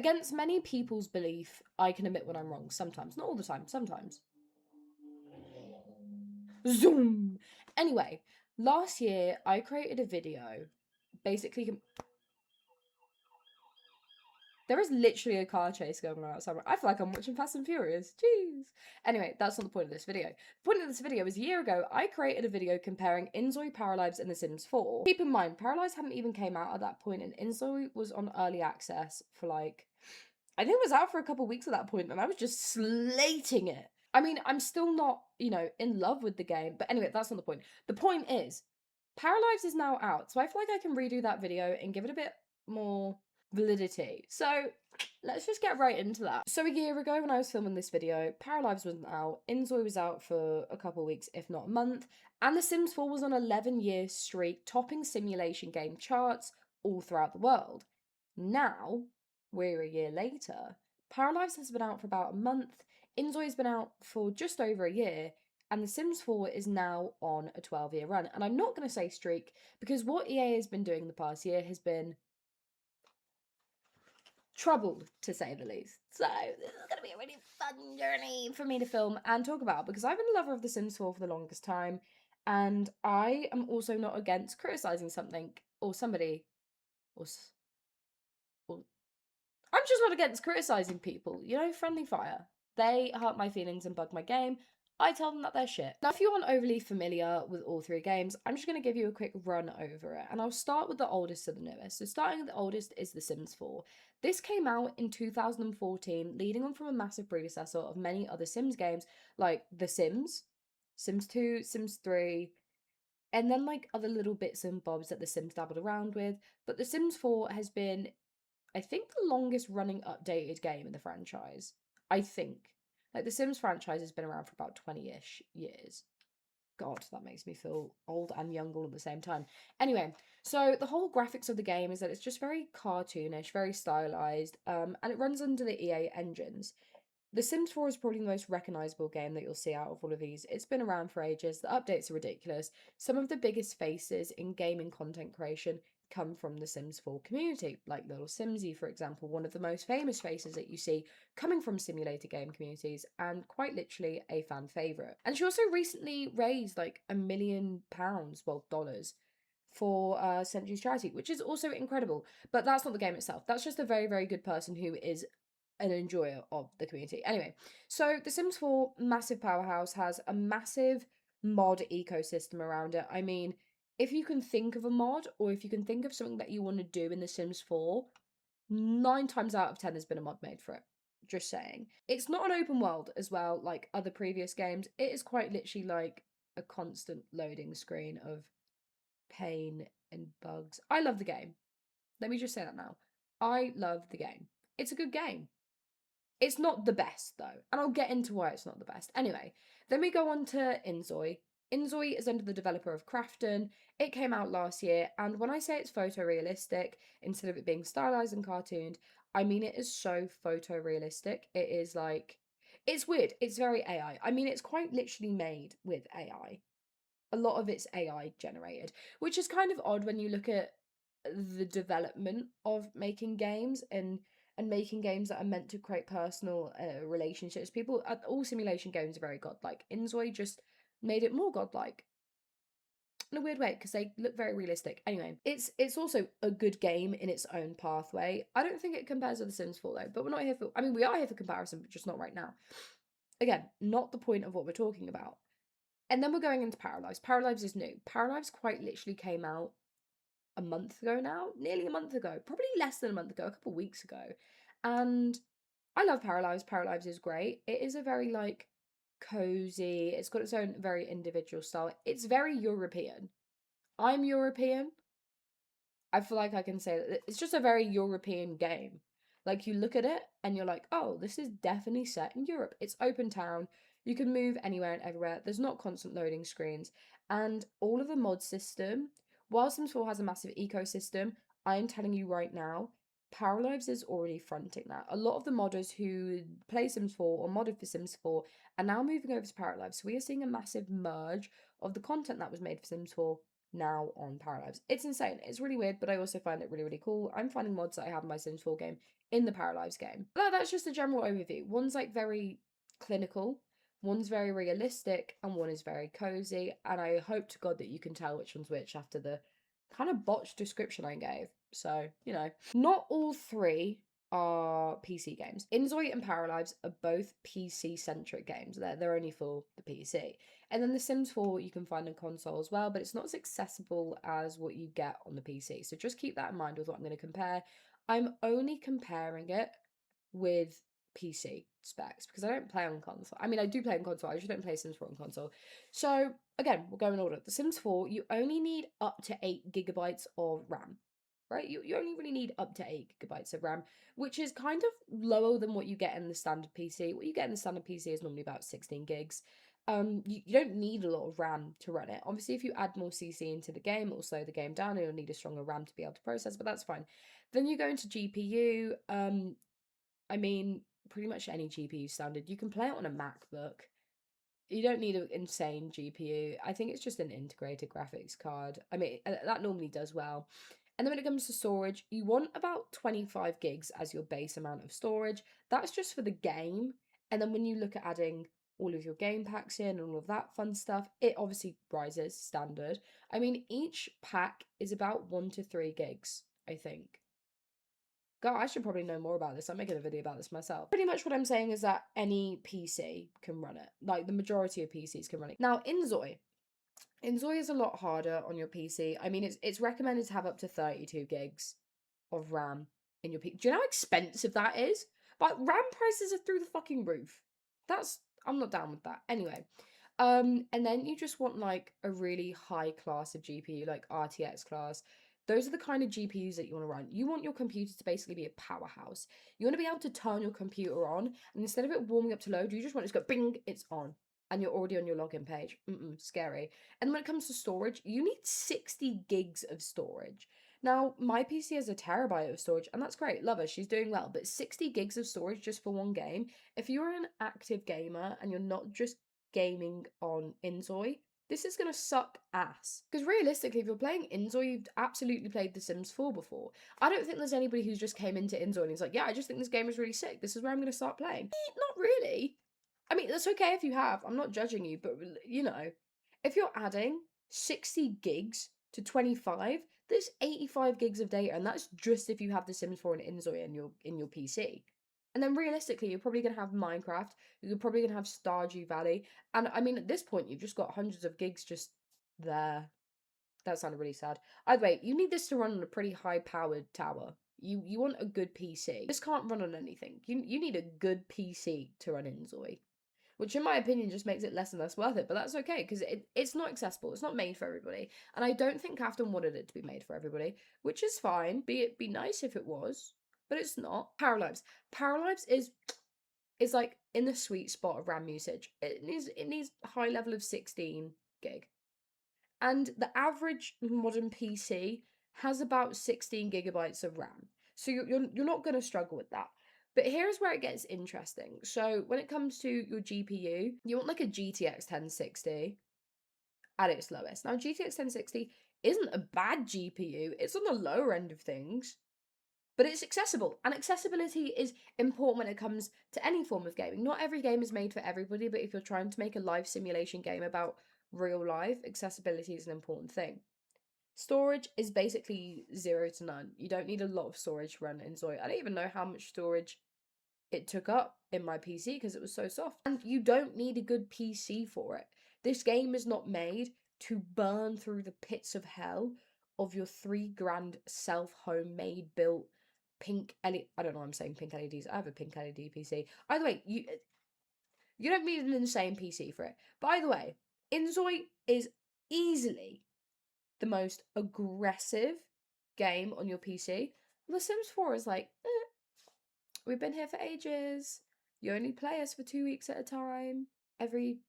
Against many people's belief, I can admit when I'm wrong sometimes. Not all the time, sometimes. Zoom! Anyway, last year I created a video basically. There is literally a car chase going on outside. I feel like I'm watching Fast and Furious. Jeez. Anyway, that's not the point of this video. The point of this video is a year ago, I created a video comparing Inzoi, Paralives, and The Sims 4. Keep in mind, Paralives hadn't even came out at that point, and Inzoi was on early access for like, I think it was out for a couple weeks at that point, and I was just slating it. I mean, I'm still not, in love with the game, but anyway, that's not the point. The point is, Paralives is now out, so I feel like I can redo that video and give it a bit more validity. So let's just get right into that. So a year ago when I was filming this video, Paralives wasn't out, Inzoi was out for a couple of weeks, if not a month, and The Sims 4 was on an 11-year streak, topping simulation game charts all throughout the world. Now, we're a year later, Paralives has been out for about a month, Inzoi's been out for just over a year, and The Sims 4 is now on a 12-year run. And I'm not going to say streak, because what EA has been doing the past year has been troubled, to say the least. So this is going to be a really fun journey for me to film and talk about, because I've been a lover of The Sims 4 for the longest time, and I am also not against criticising something or somebody, or I'm just not against criticising people. Friendly fire. They hurt my feelings and bug my game. I tell them that they're shit. Now, if you aren't overly familiar with all three games, I'm just going to give you a quick run over it. And I'll start with the oldest to the newest. So starting with the oldest is The Sims 4. This came out in 2014, leading on from a massive predecessor of many other Sims games, like The Sims, Sims 2, Sims 3, and then like other little bits and bobs that The Sims dabbled around with. But The Sims 4 has been, I think, the longest running updated game in the franchise. I think. Like, the Sims franchise has been around for about 20-ish years. God, that makes me feel old and young all at the same time. Anyway, so the whole graphics of the game is that it's just very cartoonish, very stylized, and it runs under the EA engines. The Sims 4 is probably the most recognisable game that you'll see out of all of these. It's been around for ages, the updates are ridiculous. Some of the biggest faces in gaming content creation come from the Sims 4 community, like Little Simsy, for example, one of the most famous faces that you see coming from simulator game communities, and quite literally a fan favourite. And she also recently raised like £1 million, well, dollars, for Century's charity, which is also incredible. But that's not the game itself. That's just a very, very good person who is an enjoyer of the community. Anyway, so The Sims 4, massive powerhouse, has a massive mod ecosystem around it. I mean, if you can think of a mod, or if you can think of something that you want to do in The Sims 4, 9 times out of 10 there's been a mod made for it. Just saying. It's not an open world as well, like other previous games. It is quite literally like a constant loading screen of pain and bugs. I love the game. Let me just say that now. I love the game. It's a good game. It's not the best, though, and I'll get into why it's not the best. Anyway, then we go on to Inzoi. Inzoi is under the developer of Crafton. It came out last year, and when I say it's photorealistic, instead of it being stylized and cartooned, I mean it is so photorealistic. It is like, it's weird. It's very AI. I mean, it's quite literally made with AI. A lot of it's AI generated, which is kind of odd when you look at the development of making games and making games that are meant to create personal relationships. People, all simulation games are very godlike. Inzoi just made it more godlike in a weird way because they look very realistic. Anyway, it's also a good game in its own pathway. I don't think it compares to The Sims 4 though, but we're not here for, I mean, we are here for comparison, but just not right now. Again, not the point of what we're talking about. And then we're going into Paralives. Paralives is new. Paralives quite literally came out a month ago now, nearly a month ago, probably less than a month ago, a couple of weeks ago. And I love Paralives. Paralives is great. It is a very like cozy, it's got its own very individual style. It's very European. I'm European. I feel like I can say that it's just a very European game. Like, you look at it and you're like, oh, this is definitely set in Europe. It's open town. You can move anywhere and everywhere. There's not constant loading screens. And all of the mod system, while Sims 4 has a massive ecosystem, I am telling you right now, Paralives is already fronting that. A lot of the modders who play Sims 4 or modded for Sims 4 are now moving over to Paralives. So we are seeing a massive merge of the content that was made for Sims 4 now on Paralives. It's insane. It's really weird, but I also find it really, really cool. I'm finding mods that I have in my Sims 4 game in the Paralives game. But that's just a general overview. One's like very clinical, one's very realistic, and one is very cozy. And I hope to God that you can tell which one's which after the kind of botched description I gave. So, not all three are PC games. Inzoi and Paralives are both PC centric games. They're only for the PC. And then The Sims 4 you can find on console as well, but it's not as accessible as what you get on the PC. So just keep that in mind with what I'm going to compare. I'm only comparing it with PC specs because I don't play on console. I mean, I do play on console. I just don't play Sims 4 on console. So again, we'll go in order. The Sims 4, you only need up to 8 gigabytes of RAM. Right? You only really need up to 8 gigabytes of RAM, which is kind of lower than what you get in the standard PC. What you get in the standard PC is normally about 16 gigs. You don't need a lot of RAM to run it. Obviously, if you add more CC into the game, it'll slow the game down and you'll need a stronger RAM to be able to process, but that's fine. Then you go into GPU. I mean, pretty much any GPU standard. You can play it on a MacBook. You don't need an insane GPU. I think it's just an integrated graphics card. I mean, that normally does well. And then when it comes to storage, you want about 25 gigs as your base amount of storage. That's just for the game. And then when you look at adding all of your game packs in and all of that fun stuff, it obviously rises standard. I mean, each pack is about 1 to 3 gigs, I think. God, I should probably know more about this. I'm making a video about this myself. Pretty much what I'm saying is that any PC can run it. Like, the majority of PCs can run it. Now, Inzoi. Inzoi is a lot harder on your PC. I mean, it's recommended to have up to 32 gigs of RAM in your PC. Do you know how expensive that is? But RAM prices are through the fucking roof. I'm not down with that. Anyway, and then you just want like a really high class of GPU, like RTX class. Those are the kind of GPUs that you want to run. You want your computer to basically be a powerhouse. You want to be able to turn your computer on, and instead of it warming up to load, you just want it to go bing, it's on. And you're already on your login page. Scary. And when it comes to storage, you need 60 gigs of storage. Now, my PC has a terabyte of storage, and that's great. Love her, she's doing well. But 60 gigs of storage just for one game, if you're an active gamer and you're not just gaming on Inzoi, this is going to suck ass. Because realistically, if you're playing Inzoi, you've absolutely played The Sims 4 before. I don't think there's anybody who's just came into Inzoi and he's like, yeah, I just think this game is really sick. This is where I'm going to start playing. Not really. I mean, that's okay if you have. I'm not judging you, but if you're adding 60 gigs to 25, there's 85 gigs of data, and that's just if you have The Sims 4 and Inzoi in your PC. And then realistically, you're probably gonna have Minecraft, you're probably gonna have Stardew Valley, and I mean at this point you've just got hundreds of gigs just there. That sounded really sad. Either way, you need this to run on a pretty high powered tower. You want a good PC. This can't run on anything. You need a good PC to run Inzoi, which in my opinion just makes it less and less worth it, but that's okay because it's not accessible. It's not made for everybody, and I don't think Afton wanted it to be made for everybody, which is fine. Be nice if it was, but it's not. Paralives is like in the sweet spot of RAM usage. It needs a high level of 16 gig, and the average modern PC has about 16 gigabytes of RAM, so you're not going to struggle with that. But here's where it gets interesting. So when it comes to your GPU, you want like a GTX 1060 at its lowest. Now GTX 1060 isn't a bad GPU, it's on the lower end of things, but it's accessible. And accessibility is important when it comes to any form of gaming. Not every game is made for everybody, but if you're trying to make a live simulation game about real life, accessibility is an important thing. Storage is basically 0 to none. You don't need a lot of storage to run Inzoi. I don't even know how much storage it took up in my PC because it was so soft. And you don't need a good PC for it. This game is not made to burn through the pits of hell of your $3,000 self-homemade built pink LED. I don't know why I'm saying pink LEDs. I have a pink LED PC. Either way, you don't need an insane PC for it. But either way, Inzoi is easily the most aggressive game on your PC. The Sims 4 is like, we've been here for ages. You only play us for 2 weeks at a time. Every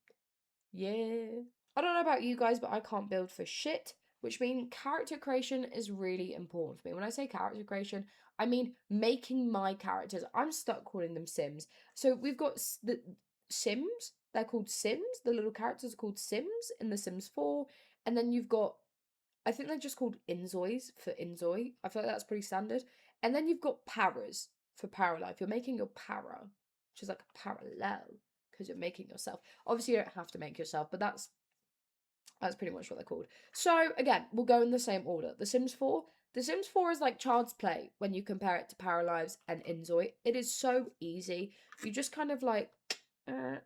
year. I don't know about you guys, but I can't build for shit. Which means character creation is really important for me. When I say character creation, I mean making my characters. I'm stuck calling them Sims. So we've got the Sims. They're called Sims. The little characters are called Sims in The Sims 4. And then you've got I think they're just called Inzois for Inzoi. I feel like that's pretty standard. And then you've got paras for Paralive. You're making your para, which is like a parallel because you're making yourself. Obviously, you don't have to make yourself, but that's pretty much what they're called. So again, we'll go in the same order. The Sims 4. The Sims 4 is like child's play when you compare it to Paralives and Inzoi. It is so easy. You just kind of like, and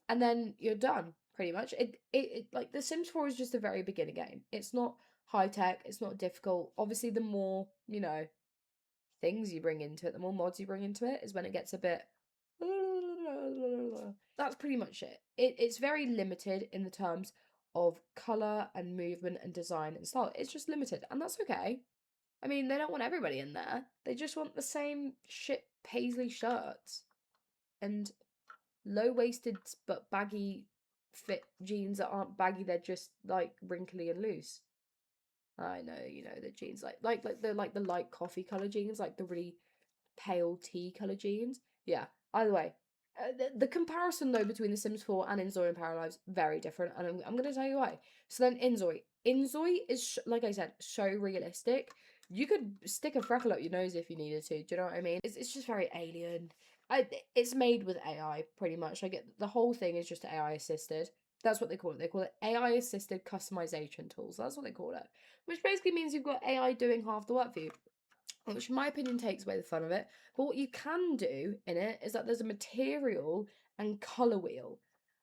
then you're done pretty much. It like The Sims 4 is just a very beginner game. It's not high tech. It's not difficult. Obviously, the more things you bring into it, the more mods you bring into it, is when it gets a bit. That's pretty much it. It's very limited in the terms of color and movement and design and style. It's just limited, and that's okay. I mean, they don't want everybody in there. They just want the same shit paisley shirts and low-waisted but baggy fit jeans that aren't baggy. They're just like wrinkly and loose. I know, the jeans like the light coffee color jeans, like the really pale tea color jeans. Yeah. Either way, the comparison though between The Sims 4 and Inzoi and Paralives very different, and I'm gonna tell you why. So then Inzoi is like I said, so realistic. You could stick a freckle up your nose if you needed to. Do you know what I mean? It's just very alien. It's made with AI pretty much. Like the whole thing is just AI assisted. That's what they call it. They call it AI assisted customization tools. That's what they call it. Which basically means you've got AI doing half the work for you, which in my opinion takes away the fun of it. But what you can do in it is that there's a material and colour wheel.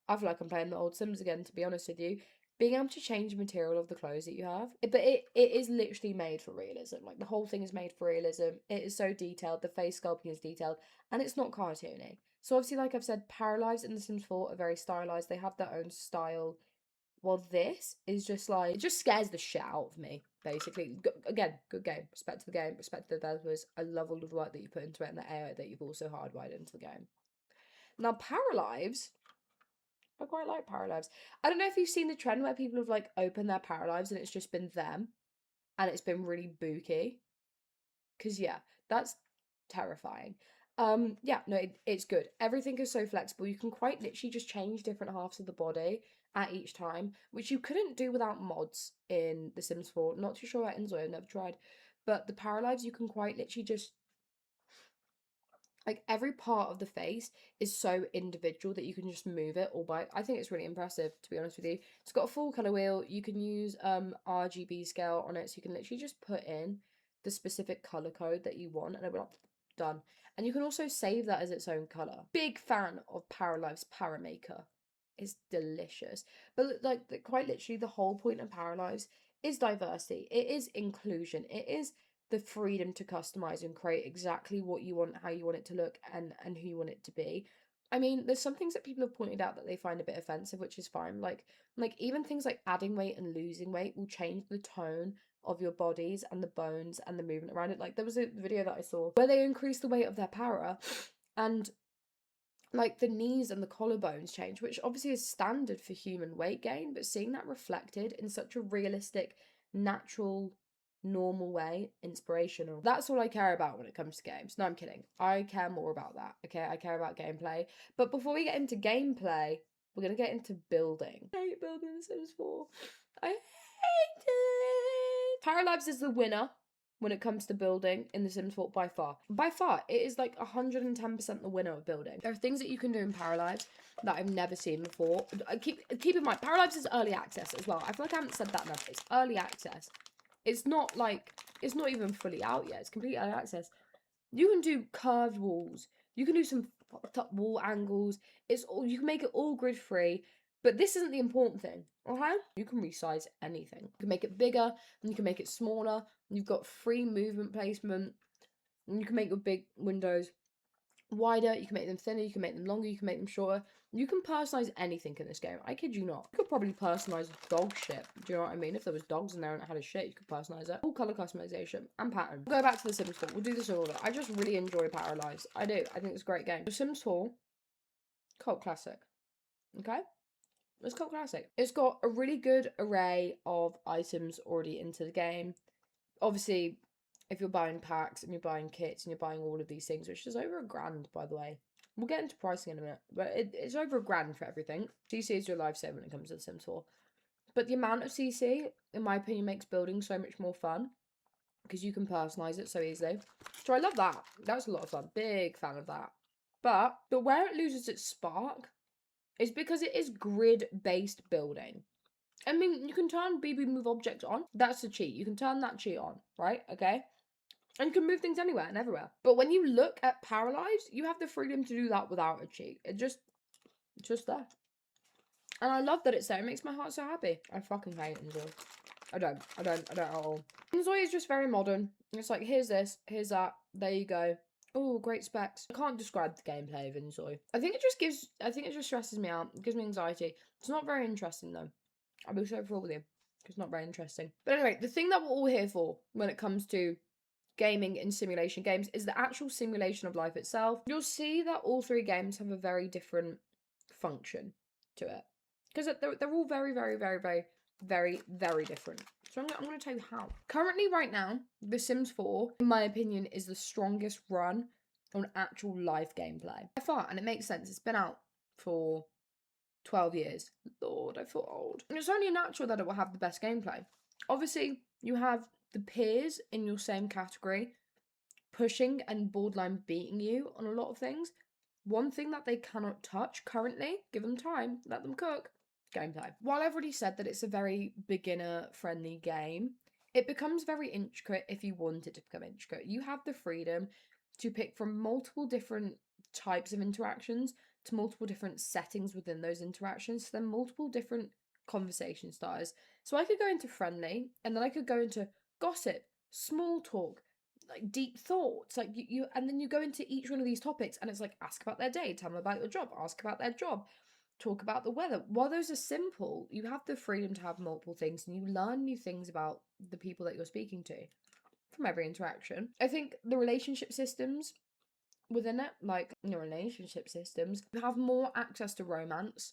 I feel like I'm playing the old Sims again, to be honest with you. Being able to change the material of the clothes that you have. But it is literally made for realism. Like, the whole thing is made for realism. It is so detailed. The face sculpting is detailed. And it's not cartoony. So obviously, like I've said, Paralives and The Sims 4 are very stylized. They have their own style. Well, this is just like, it just scares the shit out of me, basically. Again, good game. Respect to the game, respect to the developers. I love all of the work that you put into it and the AI that you've also hardwired into the game. Now, Paralives, I quite like Paralives. I don't know if you've seen the trend where people have like opened their Paralives and it's just been them and it's been really booky. Because, yeah, that's terrifying. Yeah, no, it's good. Everything is so flexible. You can quite literally just change different halves of the body at each time, which you couldn't do without mods in The Sims 4. Not too sure about Inzoi, I've never tried. But the Paralives, you can quite literally just, like, every part of the face is so individual that you can just move it all by. I think it's really impressive, to be honest with you. It's got a full colour wheel. You can use RGB scale on it, so you can literally just put in the specific colour code that you want, and it will be done. And you can also save that as its own colour. Big fan of Paralives Paramaker. It's delicious. But like quite literally, the whole point of Paralives is diversity. It is inclusion. It is the freedom to customize and create exactly what you want, how you want it to look, and who you want it to be. I mean, there's some things that people have pointed out that they find a bit offensive, which is fine. Like even things like adding weight and losing weight will change the tone of your bodies and the bones and the movement around it. Like there was a video that I saw where they increased the weight of their para, and like the knees and the collarbones change, which obviously is standard for human weight gain, but seeing that reflected in such a realistic, natural, normal way, inspirational. That's all I care about when it comes to games. No, I'm kidding. I care more about that, okay? I care about gameplay. But before we get into gameplay, we're gonna get into building. I hate building The Sims 4. I hate it. Paralives is the winner when it comes to building in The Sims 4 by far. By far, it is like 110% the winner of building. There are things that you can do in Paralives that I've never seen before. Keep in mind, Paralives is early access as well. I feel like I haven't said that enough. It's early access. It's not even fully out yet. It's completely early access. You can do curved walls. You can do some fucked up wall angles. You can make it all grid free. But this isn't the important thing, okay? You can resize anything. You can make it bigger, and you can make it smaller. You've got free movement placement. And you can make your big windows wider. You can make them thinner. You can make them longer. You can make them shorter. You can personalize anything in this game. I kid you not. You could probably personalize dog shit. Do you know what I mean? If there was dogs in there and it had a shit, you could personalize it. Full color customization and pattern. We'll go back to The Sims 4. We'll do this in order. I just really enjoy Paralives. I do. I think it's a great game. The Sims 4, cult classic. Okay? It's called Classic. It's got a really good array of items already into the game. Obviously, if you're buying packs and you're buying kits and you're buying all of these things, which is over $1,000, by the way. We'll get into pricing in a minute, but it's over $1,000 for everything. DC is your lifesaver when it comes to The Sims 4. But the amount of CC, in my opinion, makes building so much more fun because you can personalize it so easily. So I love that. That's a lot of fun. Big fan of that. But where it loses its spark is because it is grid-based building. I mean, you can turn BB move objects on. That's a cheat. You can turn that cheat on, right? Okay? And you can move things anywhere and everywhere. But when you look at Paralives, you have the freedom to do that without a cheat. It's just there. And I love that it's there. It makes my heart so happy. I fucking hate Inzoi. I don't at all. Inzoi is just very modern. It's like, here's this, here's that, there you go. Oh, great specs. I can't describe the gameplay of Inzoi. I think it just stresses me out. It gives me anxiety. It's not very interesting though. I'll be so full with you. It's not very interesting. But anyway, the thing that we're all here for when it comes to gaming and simulation games is the actual simulation of life itself. You'll see that all three games have a very different function to it. Because they're all very, very, very, very, very, very different. So I'm going to tell you how. Currently, right now, The Sims 4, in my opinion, is the strongest run on actual live gameplay. By far, and it makes sense. It's been out for 12 years. Lord, I feel old. And it's only natural that it will have the best gameplay. Obviously, you have the peers in your same category pushing and borderline beating you on a lot of things. One thing that they cannot touch currently, give them time, let them cook, gameplay. While I've already said that it's a very beginner-friendly game, it becomes very intricate if you want it to become intricate. You have the freedom to pick from multiple different types of interactions to multiple different settings within those interactions, to then multiple different conversation starters. So I could go into friendly, and then I could go into gossip, small talk, like deep thoughts, like you and then you go into each one of these topics and it's like, ask about their day, tell them about your job, ask about their job, talk about the weather. While those are simple, you have the freedom to have multiple things and you learn new things about the people that you're speaking to from every interaction. I think the relationship systems within it, like your relationship systems, have more access to romance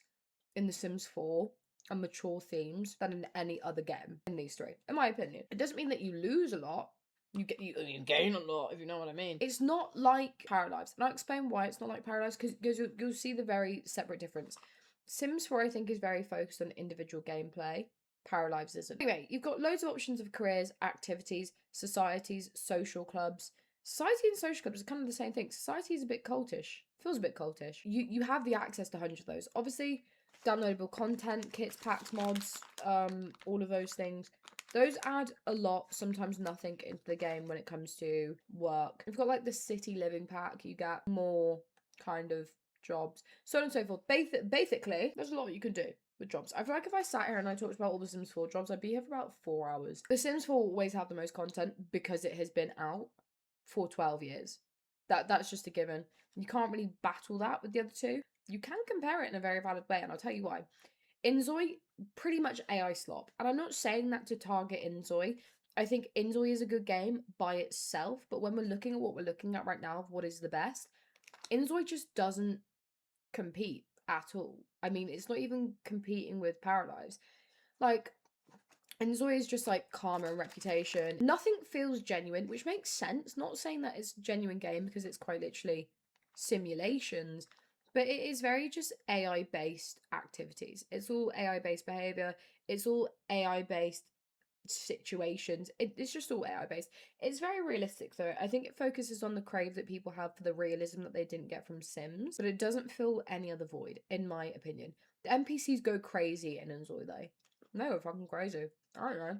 in The Sims 4 and mature themes than in any other game in these three, in my opinion. It doesn't mean that you lose a lot. You gain a lot, if you know what I mean. It's not like Paralives, and I'll explain why it's not like Paralives, because you'll see the very separate difference. Sims 4, I think, is very focused on individual gameplay. Paralives isn't. Anyway, you've got loads of options of careers, activities, societies, social clubs. Society and social clubs are kind of the same thing. Society is a bit cultish. Feels a bit cultish. You have the access to hundreds of those. Obviously, downloadable content, kits, packs, mods, all of those things. Those add a lot, sometimes nothing, into the game when it comes to work. You've got like the city living pack, you get more kind of jobs, so on and so forth. Basically, there's a lot you can do with jobs. I feel like if I sat here and I talked about all the Sims 4 jobs, I'd be here for about 4 hours. The Sims 4 always have the most content because it has been out for 12 years. That's just a given. You can't really battle that with the other two. You can compare it in a very valid way, and I'll tell you why. Inzoi, pretty much AI slop. And I'm not saying that to target Inzoi. I think Inzoi is a good game by itself, but when we're looking at what we're looking at right now of what is the best, Inzoi just doesn't compete at all. I mean, it's not even competing with Paralives. Like, Inzoi is just like karma and reputation. Nothing feels genuine, which makes sense. Not saying that it's a genuine game because it's quite literally simulations, but it is very just AI based activities. It's all AI based behavior. It's all AI based situations. It's just all AI based. It's very realistic though. I think it focuses on the crave that people have for the realism that they didn't get from Sims, but it doesn't fill any other void, in my opinion. The NPCs go crazy in Inzoi though. No, fucking crazy. I don't know.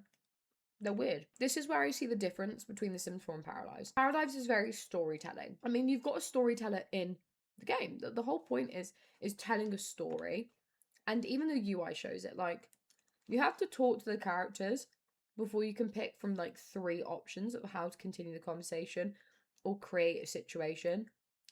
They're weird. This is where I see the difference between The Sims 4 and Paralives. Paralives is very storytelling. I mean, you've got a storyteller in the game. The whole point is telling a story, and even the UI shows it. Like, you have to talk to the characters before you can pick from like 3 options of how to continue the conversation or create a situation.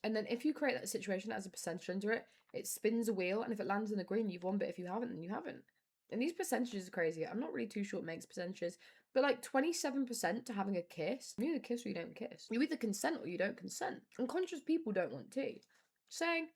And then if you create that situation that has a percentage under it, it spins a wheel, and if it lands in the green, you've won, but if you haven't, then you haven't. And these percentages are crazy. I'm not really too sure what makes percentages, but like 27% to having a kiss. You either kiss or you don't kiss. You either consent or you don't consent. Unconscious people don't want tea. Saying,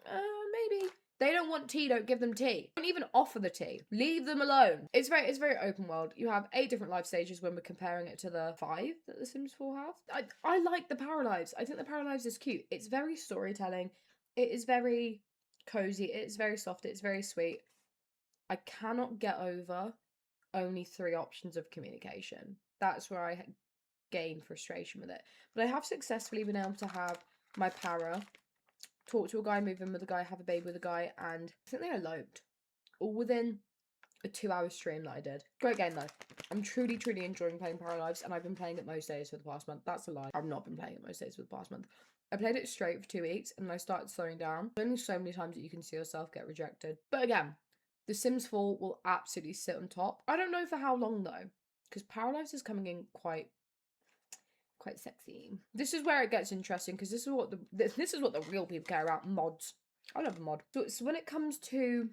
maybe. They don't want tea, don't give them tea. Don't even offer the tea. Leave them alone. It's very open world. You have 8 different life stages when we're comparing it to the 5 that The Sims 4 have. I like the Paralives. I think the Paralives is cute. It's very storytelling. It is very cozy. It's very soft. It's very sweet. I cannot get over only 3 options of communication. That's where I gain frustration with it. But I have successfully been able to have my para, talk to a guy, move in with a guy, have a baby with a guy, and I think they eloped. All within a 2-hour stream that I did. Great game though. I'm truly, truly enjoying playing Paralives, and I've been playing it most days for the past month. That's a lie. I've not been playing it most days for the past month. I played it straight for 2 weeks, and I started slowing down. There's only so many times that you can see yourself get rejected. But again, The Sims 4 will absolutely sit on top. I don't know for how long though, because Paralives is coming in quite sexy. This is where it gets interesting, because this is what the real people care about. Mods. I love a mod. So when it comes to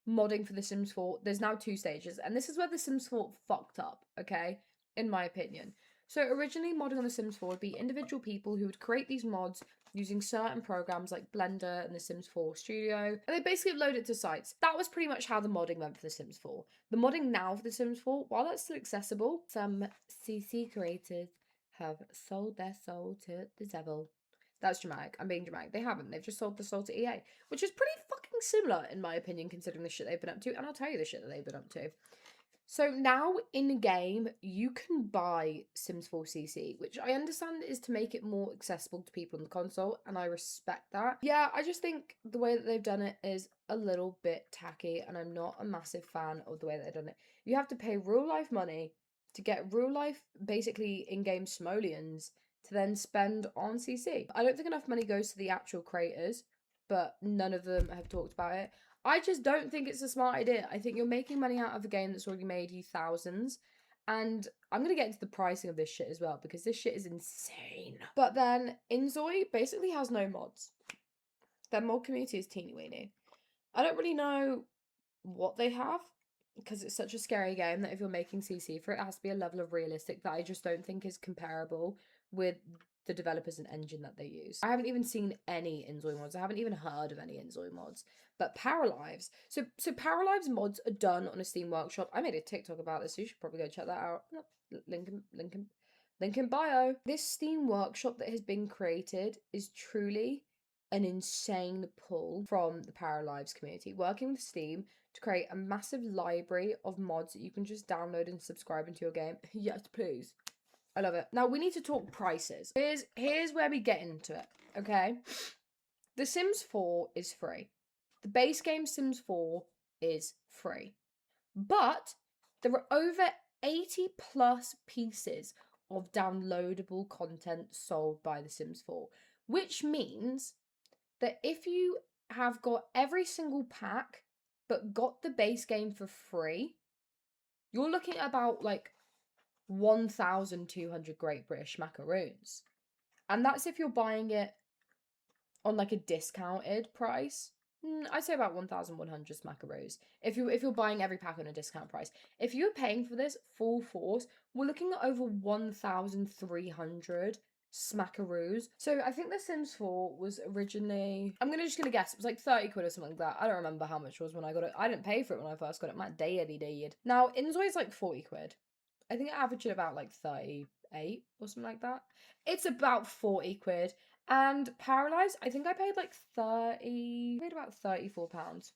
modding for The Sims 4, there's now 2 stages, and this is where The Sims 4 fucked up, okay? In my opinion. So originally, modding on The Sims 4 would be individual people who would create these mods using certain programs like Blender and The Sims 4 Studio, and they basically upload it to sites. That was pretty much how the modding went for The Sims 4. The modding now for The Sims 4, while that's still accessible, some CC creators have sold their soul to the devil. That's dramatic. I'm being dramatic. They haven't. They've just sold the soul to EA, which is pretty fucking similar, in my opinion, considering the shit they've been up to. And I'll tell you the shit that they've been up to. So now in game, you can buy Sims 4 CC, which I understand is to make it more accessible to people on the console, and I respect that. Yeah, I just think the way that they've done it is a little bit tacky, and I'm not a massive fan of the way that they've done it. You have to pay real life money to get real life, basically in-game simoleons to then spend on CC. I don't think enough money goes to the actual creators, but none of them have talked about it. I just don't think it's a smart idea. I think you're making money out of a game that's already made you thousands. And I'm going to get into the pricing of this shit as well, because this shit is insane. But then Inzoi basically has no mods. Their mod community is teeny weeny. I don't really know what they have, because it's such a scary game that if you're making CC for it, it has to be a level of realistic that I just don't think is comparable with the developers and engine that they use. I haven't even seen any Inzoi mods. I haven't even heard of any Inzoi mods. But Paralives. So Paralives mods are done on a Steam Workshop. I made a TikTok about this, so you should probably go check that out. Link in bio. This Steam Workshop that has been created is truly an insane pull from the Paralives community. Working with Steam to create a massive library of mods that you can just download and subscribe into your game. Yes, please. I love it. Now we need to talk prices. Here's where we get into it, okay? The Sims 4 is free. The base game Sims 4 is free. But there are over 80 plus pieces of downloadable content sold by The Sims 4, which means that if you have got every single pack but got the base game for free, you're looking at about like 1,200 Great British macaroons. And that's if you're buying it on like a discounted price. I'd say about 1,100 smackaroos. If you're buying every pack on a discount price. If you're paying for this full force, we're looking at over 1,300 smackaroos. So I think The Sims 4 was originally, I'm just gonna guess, it was like 30 quid or something like that. I don't remember how much it was when I got it. I didn't pay for it when I first got it. My daily did. Now Inzoi is like 40 quid. I think it averaged about like 38 or something like that. It's about 40 quid. And Paralives, I think I paid like about £34 for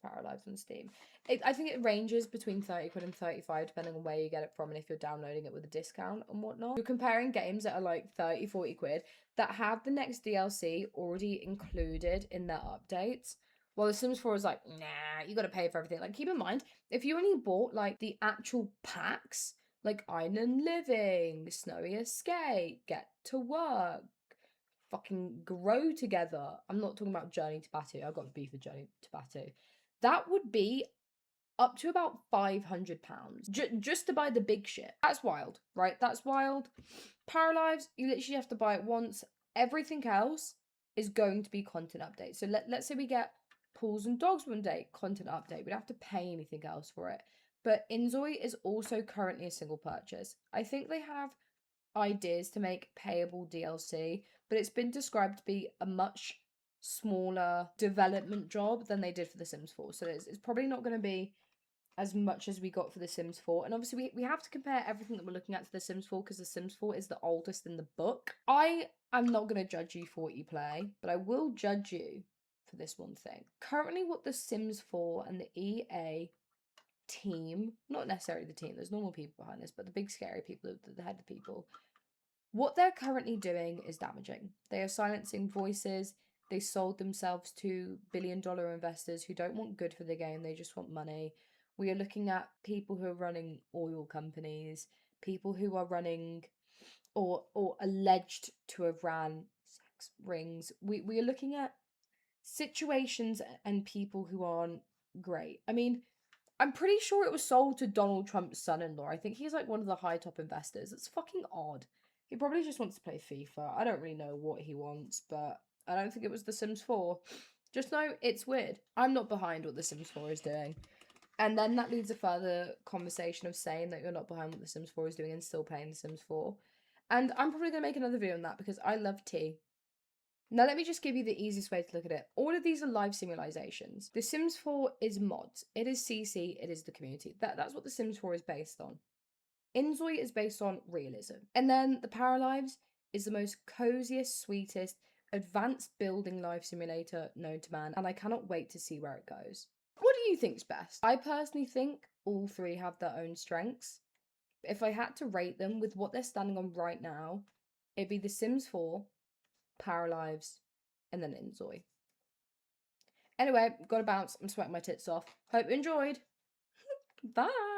Paralives on Steam. I think it ranges between 30 quid and 35 depending on where you get it from and if you're downloading it with a discount and whatnot. You're comparing games that are like 30, 40 quid that have the next DLC already included in their updates. Well, The Sims 4 is like, nah, you gotta pay for everything. Like, keep in mind, if you only bought like the actual packs, like Island Living, Snowy Escape, Get to Work, fucking Grow Together. I'm not talking about Journey to Batu. I've got beef with Journey to Batu. That would be up to about £500 just to buy the big shit. That's wild, right? That's wild. Paralives, you literally have to buy it once. Everything else is going to be content updates. So let's say we get Pools and Dogs one day, content update. We don't have to pay anything else for it. But Inzoi is also currently a single purchase. I think they have ideas to make payable DLC, but it's been described to be a much smaller development job than they did for The Sims 4. So it's probably not going to be as much as we got for The Sims 4. And obviously we have to compare everything that we're looking at to The Sims 4 because The Sims 4 is the oldest in the book. I am not going to judge you for what you play, but I will judge you for this one thing. Currently what The Sims 4 and the EA team, not necessarily the team, there's normal people behind this, but the big scary people, the head of people, what they're currently doing is damaging. They are silencing voices. They sold themselves to billion-dollar investors who don't want good for the game, they just want money. We are looking at people who are running oil companies, people who are running or alleged to have ran sex rings. We are looking at situations and people who aren't great. I mean, I'm pretty sure it was sold to Donald Trump's son-in-law. I think he's like one of the high top investors. It's fucking odd. He probably just wants to play FIFA. I don't really know what he wants, but I don't think it was The Sims 4. Just know it's weird. I'm not behind what The Sims 4 is doing. And then that leads a further conversation of saying that you're not behind what The Sims 4 is doing and still playing The Sims 4. And I'm probably going to make another video on that because I love tea. Now, let me just give you the easiest way to look at it. All of these are live simulations. The Sims 4 is mods. It is CC. It is the community. That's what The Sims 4 is based on. Inzoi is based on realism. And then the Paralives is the most coziest, sweetest, advanced building life simulator known to man. And I cannot wait to see where it goes. What do you think's best? I personally think all three have their own strengths. If I had to rate them with what they're standing on right now, it'd be The Sims 4, Paralives, and then Inzoi. Anyway, gotta bounce. I'm sweating my tits off. Hope you enjoyed. Bye.